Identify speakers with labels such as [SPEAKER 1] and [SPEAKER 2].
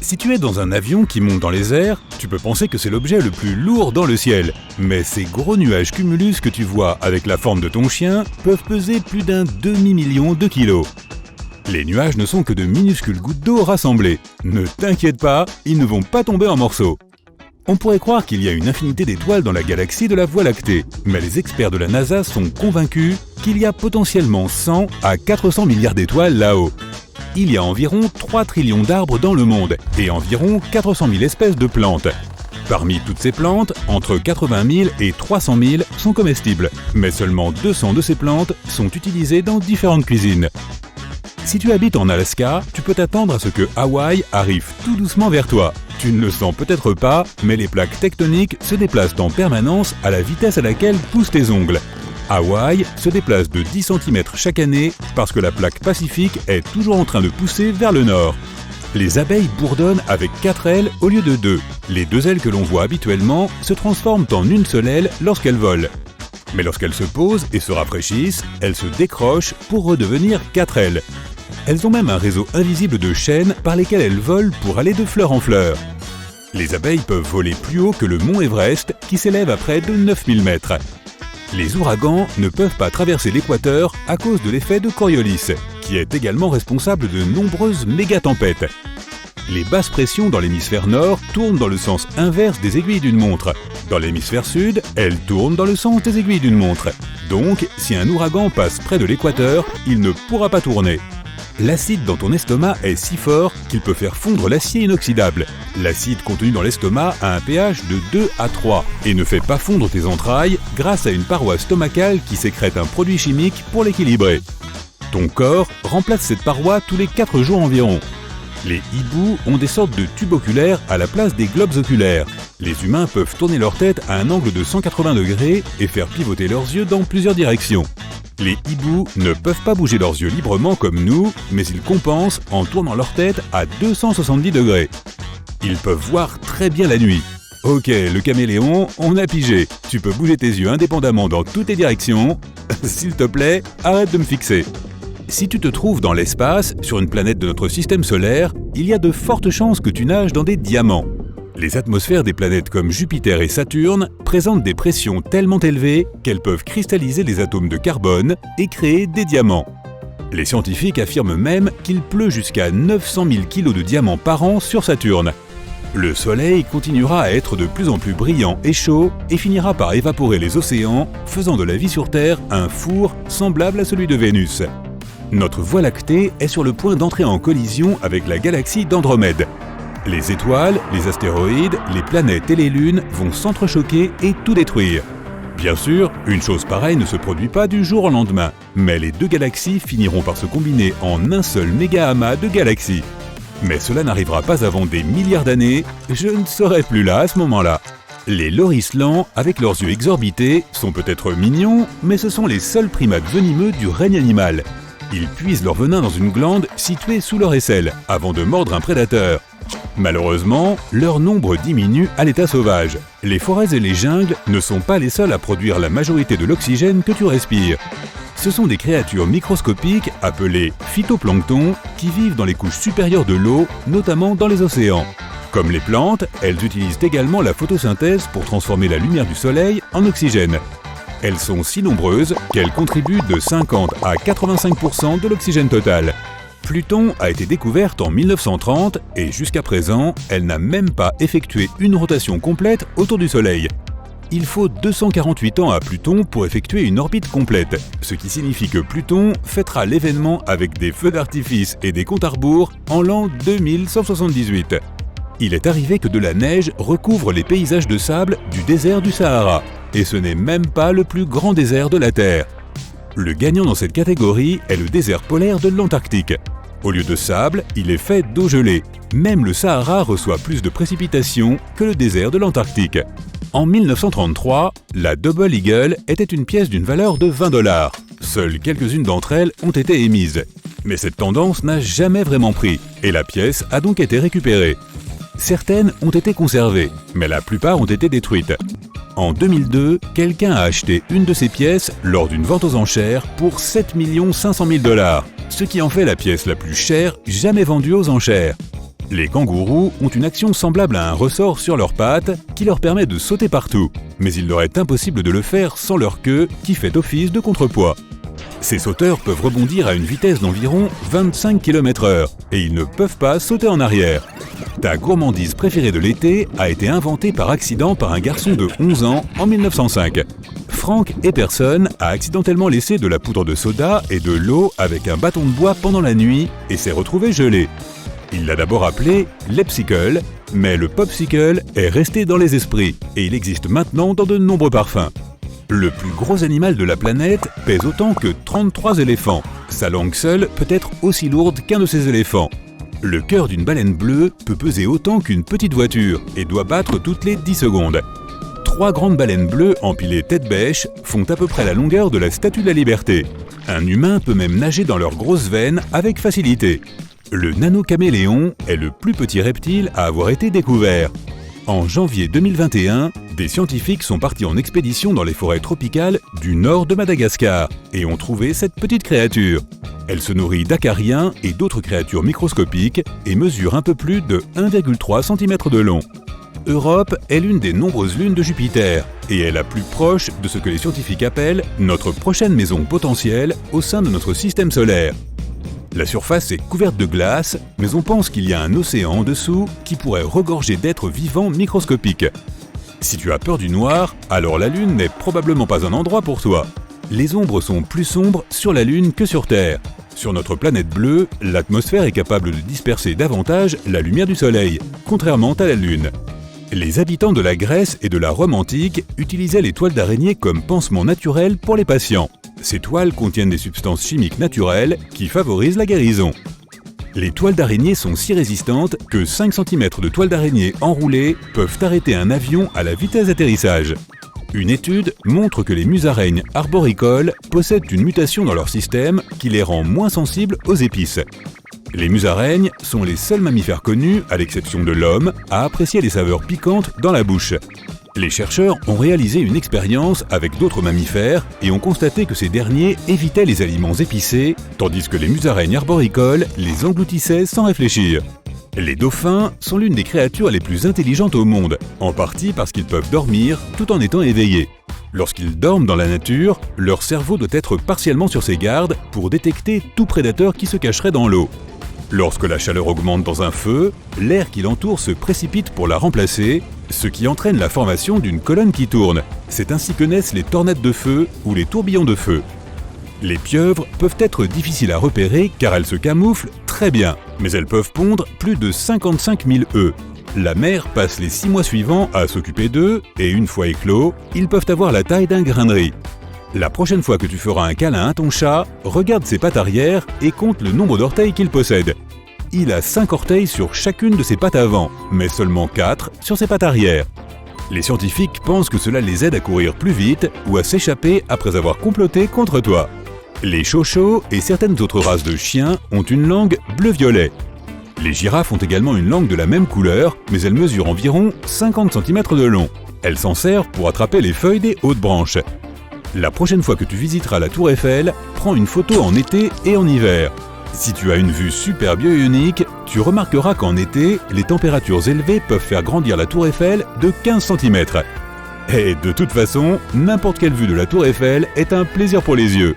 [SPEAKER 1] Si tu es dans un avion qui monte dans les airs, tu peux penser que c'est l'objet le plus lourd dans le ciel. Mais ces gros nuages cumulus que tu vois avec la forme de ton chien peuvent peser plus d'un demi-million de kilos. Les nuages ne sont que de minuscules gouttes d'eau rassemblées. Ne t'inquiète pas, ils ne vont pas tomber en morceaux. On pourrait croire qu'il y a une infinité d'étoiles dans la galaxie de la Voie lactée, mais les experts de la NASA sont convaincus qu'il y a potentiellement 100 à 400 milliards d'étoiles là-haut. Il y a environ 3 trillions d'arbres dans le monde et environ 400 000 espèces de plantes. Parmi toutes ces plantes, entre 80 000 et 300 000 sont comestibles, mais seulement 200 de ces plantes sont utilisées dans différentes cuisines. Si tu habites en Alaska, tu peux t'attendre à ce que Hawaï arrive tout doucement vers toi. Tu ne le sens peut-être pas, mais les plaques tectoniques se déplacent en permanence à la vitesse à laquelle poussent tes ongles. Hawaï se déplace de 10 cm chaque année parce que la plaque pacifique est toujours en train de pousser vers le nord. Les abeilles bourdonnent avec 4 ailes au lieu de 2. Les 2 ailes que l'on voit habituellement se transforment en une seule aile lorsqu'elles volent. Mais lorsqu'elles se posent et se rafraîchissent, elles se décrochent pour redevenir 4 ailes. Elles ont même un réseau invisible de chaînes par lesquelles elles volent pour aller de fleur en fleur. Les abeilles peuvent voler plus haut que le mont Everest qui s'élève à près de 9000 mètres. Les ouragans ne peuvent pas traverser l'équateur à cause de l'effet de Coriolis, qui est également responsable de nombreuses méga-tempêtes. Les basses pressions dans l'hémisphère nord tournent dans le sens inverse des aiguilles d'une montre. Dans l'hémisphère sud, elles tournent dans le sens des aiguilles d'une montre. Donc, si un ouragan passe près de l'équateur, il ne pourra pas tourner. L'acide dans ton estomac est si fort qu'il peut faire fondre l'acier inoxydable. L'acide contenu dans l'estomac a un pH de 2 à 3 et ne fait pas fondre tes entrailles grâce à une paroi stomacale qui sécrète un produit chimique pour l'équilibrer. Ton corps remplace cette paroi tous les 4 jours environ. Les hiboux ont des sortes de tubes oculaires à la place des globes oculaires. Les humains peuvent tourner leur tête à un angle de 180 degrés et faire pivoter leurs yeux dans plusieurs directions. Les hiboux ne peuvent pas bouger leurs yeux librement comme nous, mais ils compensent en tournant leur tête à 270 degrés. Ils peuvent voir très bien la nuit. Ok, le caméléon, on a pigé. Tu peux bouger tes yeux indépendamment dans toutes les directions. S'il te plaît, arrête de me fixer. Si tu te trouves dans l'espace, sur une planète de notre système solaire, il y a de fortes chances que tu nages dans des diamants. Les atmosphères des planètes comme Jupiter et Saturne présentent des pressions tellement élevées qu'elles peuvent cristalliser les atomes de carbone et créer des diamants. Les scientifiques affirment même qu'il pleut jusqu'à 900 000 kg de diamants par an sur Saturne. Le Soleil continuera à être de plus en plus brillant et chaud et finira par évaporer les océans, faisant de la vie sur Terre un four semblable à celui de Vénus. Notre Voie lactée est sur le point d'entrer en collision avec la galaxie d'Andromède. Les étoiles, les astéroïdes, les planètes et les lunes vont s'entrechoquer et tout détruire. Bien sûr, une chose pareille ne se produit pas du jour au lendemain, mais les 2 galaxies finiront par se combiner en un seul méga-amas de galaxies. Mais cela n'arrivera pas avant des milliards d'années, je ne serai plus là à ce moment-là. Les loris-lents, avec leurs yeux exorbités, sont peut-être mignons, mais ce sont les seuls primates venimeux du règne animal. Ils puisent leur venin dans une glande située sous leur aisselle, avant de mordre un prédateur. Malheureusement, leur nombre diminue à l'état sauvage. Les forêts et les jungles ne sont pas les seuls à produire la majorité de l'oxygène que tu respires. Ce sont des créatures microscopiques appelées phytoplancton qui vivent dans les couches supérieures de l'eau, notamment dans les océans. Comme les plantes, elles utilisent également la photosynthèse pour transformer la lumière du soleil en oxygène. Elles sont si nombreuses qu'elles contribuent de 50 à 85% de l'oxygène total. Pluton a été découverte en 1930 et jusqu'à présent, elle n'a même pas effectué une rotation complète autour du Soleil. Il faut 248 ans à Pluton pour effectuer une orbite complète, ce qui signifie que Pluton fêtera l'événement avec des feux d'artifice et des comptes à rebours en l'an 2178. Il est arrivé que de la neige recouvre les paysages de sable du désert du Sahara, et ce n'est même pas le plus grand désert de la Terre. Le gagnant dans cette catégorie est le désert polaire de l'Antarctique. Au lieu de sable, il est fait d'eau gelée. Même le Sahara reçoit plus de précipitations que le désert de l'Antarctique. En 1933, la Double Eagle était une pièce d'une valeur de 20 $. Seules quelques-unes d'entre elles ont été émises. Mais cette tendance n'a jamais vraiment pris, et la pièce a donc été récupérée. Certaines ont été conservées, mais la plupart ont été détruites. En 2002, quelqu'un a acheté une de ces pièces lors d'une vente aux enchères pour 7 500 000 $, ce qui en fait la pièce la plus chère jamais vendue aux enchères. Les kangourous ont une action semblable à un ressort sur leurs pattes qui leur permet de sauter partout, mais il leur est impossible de le faire sans leur queue qui fait office de contrepoids. Ces sauteurs peuvent rebondir à une vitesse d'environ 25 km/h et ils ne peuvent pas sauter en arrière. Ta gourmandise préférée de l'été a été inventée par accident par un garçon de 11 ans en 1905. Frank Epperson a accidentellement laissé de la poudre de soda et de l'eau avec un bâton de bois pendant la nuit et s'est retrouvé gelé. Il l'a d'abord appelé l'Epsicle, mais le popsicle est resté dans les esprits et il existe maintenant dans de nombreux parfums. Le plus gros animal de la planète pèse autant que 33 éléphants. Sa langue seule peut être aussi lourde qu'un de ces éléphants. Le cœur d'une baleine bleue peut peser autant qu'une petite voiture et doit battre toutes les 10 secondes. 3 grandes baleines bleues empilées tête bêche font à peu près la longueur de la Statue de la Liberté. Un humain peut même nager dans leurs grosses veines avec facilité. Le nanocaméléon est le plus petit reptile à avoir été découvert. En janvier 2021, des scientifiques sont partis en expédition dans les forêts tropicales du nord de Madagascar et ont trouvé cette petite créature. Elle se nourrit d'acariens et d'autres créatures microscopiques et mesure un peu plus de 1,3 cm de long. Europe est l'une des nombreuses lunes de Jupiter et est la plus proche de ce que les scientifiques appellent notre prochaine maison potentielle au sein de notre système solaire. La surface est couverte de glace, mais on pense qu'il y a un océan en dessous qui pourrait regorger d'êtres vivants microscopiques. Si tu as peur du noir, alors la Lune n'est probablement pas un endroit pour toi. Les ombres sont plus sombres sur la Lune que sur Terre. Sur notre planète bleue, l'atmosphère est capable de disperser davantage la lumière du Soleil, contrairement à la Lune. Les habitants de la Grèce et de la Rome antique utilisaient les toiles d'araignée comme pansement naturel pour les patients. Ces toiles contiennent des substances chimiques naturelles qui favorisent la guérison. Les toiles d'araignée sont si résistantes que 5 cm de toiles d'araignée enroulées peuvent arrêter un avion à la vitesse d'atterrissage. Une étude montre que les musaraignes arboricoles possèdent une mutation dans leur système qui les rend moins sensibles aux épices. Les musaraignes sont les seuls mammifères connus, à l'exception de l'homme, à apprécier les saveurs piquantes dans la bouche. Les chercheurs ont réalisé une expérience avec d'autres mammifères et ont constaté que ces derniers évitaient les aliments épicés, tandis que les musaraignes arboricoles les engloutissaient sans réfléchir. Les dauphins sont l'une des créatures les plus intelligentes au monde, en partie parce qu'ils peuvent dormir tout en étant éveillés. Lorsqu'ils dorment dans la nature, leur cerveau doit être partiellement sur ses gardes pour détecter tout prédateur qui se cacherait dans l'eau. Lorsque la chaleur augmente dans un feu, l'air qui l'entoure se précipite pour la remplacer, ce qui entraîne la formation d'une colonne qui tourne. C'est ainsi que naissent les tornades de feu ou les tourbillons de feu. Les pieuvres peuvent être difficiles à repérer car elles se camouflent très bien, mais elles peuvent pondre plus de 55 000 œufs. La mère passe les 6 mois suivants à s'occuper d'eux et une fois éclos, ils peuvent avoir la taille d'un grain de riz. La prochaine fois que tu feras un câlin à ton chat, regarde ses pattes arrière et compte le nombre d'orteils qu'il possède. Il a 5 orteils sur chacune de ses pattes avant, mais seulement 4 sur ses pattes arrière. Les scientifiques pensent que cela les aide à courir plus vite ou à s'échapper après avoir comploté contre toi. Les chochos et certaines autres races de chiens ont une langue bleu-violet. Les girafes ont également une langue de la même couleur, mais elle mesure environ 50 cm de long. Elle s'en sert pour attraper les feuilles des hautes branches. La prochaine fois que tu visiteras la Tour Eiffel, prends une photo en été et en hiver. Si tu as une vue superbe et unique, tu remarqueras qu'en été, les températures élevées peuvent faire grandir la Tour Eiffel de 15 cm. Et de toute façon, n'importe quelle vue de la Tour Eiffel est un plaisir pour les yeux.